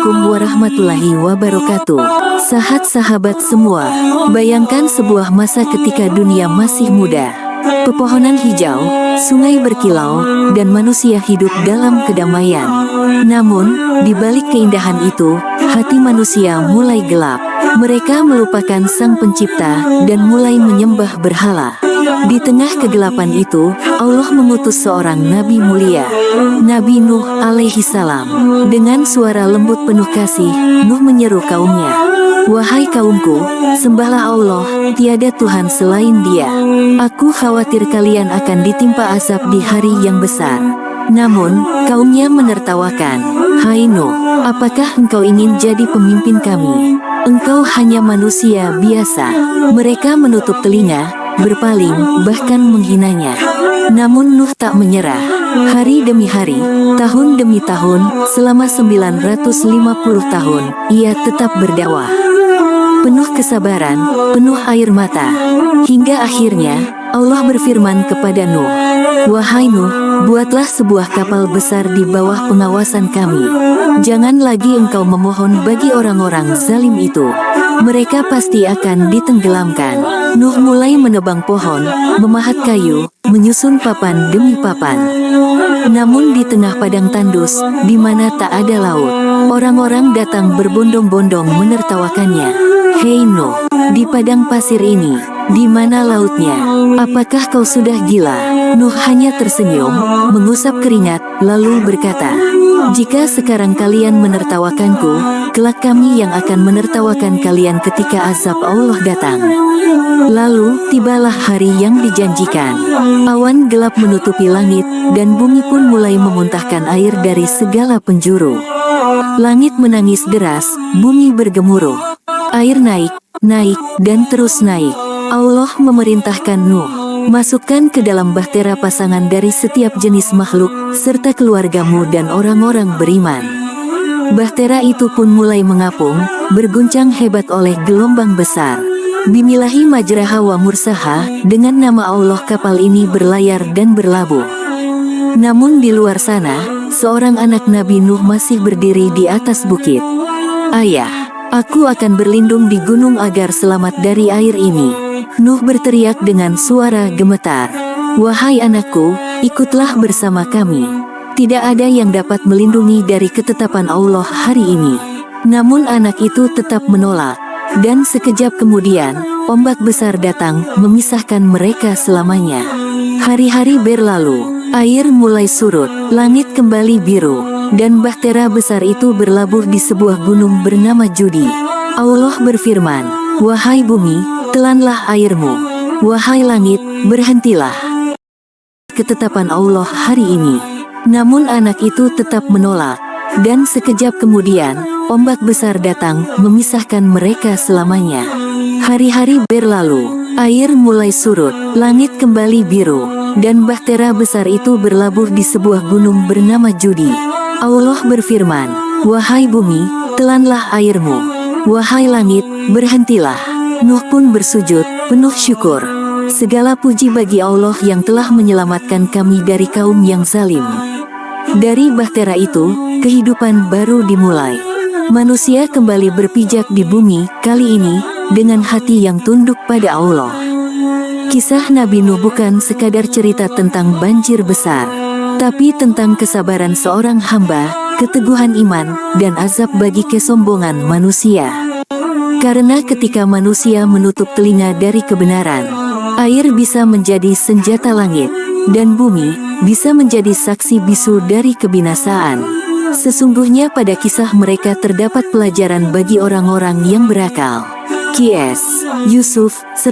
Assalamualaikum warahmatullahi wabarakatuh. Sahabat-sahabat semua, bayangkan sebuah masa ketika dunia masih muda. Pepohonan hijau, sungai berkilau, dan manusia hidup dalam kedamaian. Namun, di balik keindahan itu, hati manusia mulai gelap. Mereka melupakan Sang Pencipta dan mulai menyembah berhala. Di tengah kegelapan itu, Allah mengutus seorang nabi mulia, Nabi Nuh alaihi salam. Dengan suara lembut penuh kasih, Nuh menyeru kaumnya, "Wahai kaumku, sembahlah Allah, tiada Tuhan selain Dia. Aku khawatir kalian akan ditimpa azab di hari yang besar." Namun, kaumnya menertawakan, "Hai Nuh, apakah engkau ingin jadi pemimpin kami? Engkau hanya manusia biasa." Mereka menutup telinga, berpaling, bahkan menghinanya. Namun Nuh tak menyerah. Hari demi hari, tahun demi tahun, selama 950 tahun, ia tetap berdakwah. Penuh kesabaran, penuh air mata. Hingga akhirnya, Allah berfirman kepada Nuh, "Wahai Nuh, buatlah sebuah kapal besar di bawah pengawasan kami. Jangan lagi engkau memohon bagi orang-orang zalim itu. Mereka pasti akan ditenggelamkan." Nuh mulai menebang pohon, memahat kayu, menyusun papan demi papan. Namun di tengah padang tandus, di mana tak ada laut, orang-orang datang berbondong-bondong menertawakannya. "Hei Nuh, di padang pasir ini, di mana lautnya? Apakah kau sudah gila?" Nuh hanya tersenyum, mengusap keringat, lalu berkata, "Jika sekarang kalian menertawakanku, kelak kami yang akan menertawakan kalian ketika azab Allah datang." Lalu, tibalah hari yang dijanjikan. Awan gelap menutupi langit, dan bumi pun mulai memuntahkan air dari segala penjuru. Langit menangis deras, bumi bergemuruh. Air naik, naik, dan terus naik. Allah memerintahkan Nuh, "Masukkan ke dalam bahtera pasangan dari setiap jenis makhluk, serta keluargamu dan orang-orang beriman." Bahtera itu pun mulai mengapung, berguncang hebat oleh gelombang besar. Bimilahi majraha wa mursaha, dengan nama Allah kapal ini berlayar dan berlabuh. Namun di luar sana, seorang anak Nabi Nuh masih berdiri di atas bukit. "Ayah, aku akan berlindung di gunung agar selamat dari air ini." Nuh berteriak dengan suara gemetar, "Wahai anakku, ikutlah bersama kami. Tidak ada yang dapat melindungi dari ketetapan Allah hari ini." Namun anak itu tetap menolak. Dan sekejap kemudian, ombak besar datang, memisahkan mereka selamanya. Hari-hari berlalu, air mulai surut, langit kembali biru, dan bahtera besar itu berlabuh di sebuah gunung bernama Judi. Allah berfirman, "Wahai bumi, telanlah airmu. Wahai langit, berhentilah." Ketetapan Allah hari ini. Namun anak itu tetap menolak. Dan sekejap kemudian, ombak besar datang, memisahkan mereka selamanya. Hari-hari berlalu, air mulai surut, langit kembali biru, dan bahtera besar itu berlabuh di sebuah gunung bernama Judi. Allah berfirman, "Wahai bumi, telanlah airmu. Wahai langit, berhentilah." Nuh pun bersujud, penuh syukur. "Segala puji bagi Allah yang telah menyelamatkan kami dari kaum yang zalim." Dari bahtera itu, kehidupan baru dimulai. Manusia kembali berpijak di bumi, kali ini, dengan hati yang tunduk pada Allah. Kisah Nabi Nuh bukan sekadar cerita tentang banjir besar, tapi tentang kesabaran seorang hamba, keteguhan iman, dan azab bagi kesombongan manusia. Karena ketika manusia menutup telinga dari kebenaran, air bisa menjadi senjata langit, dan bumi bisa menjadi saksi bisu dari kebinasaan. Sesungguhnya pada kisah mereka terdapat pelajaran bagi orang-orang yang berakal. Qs. Yusuf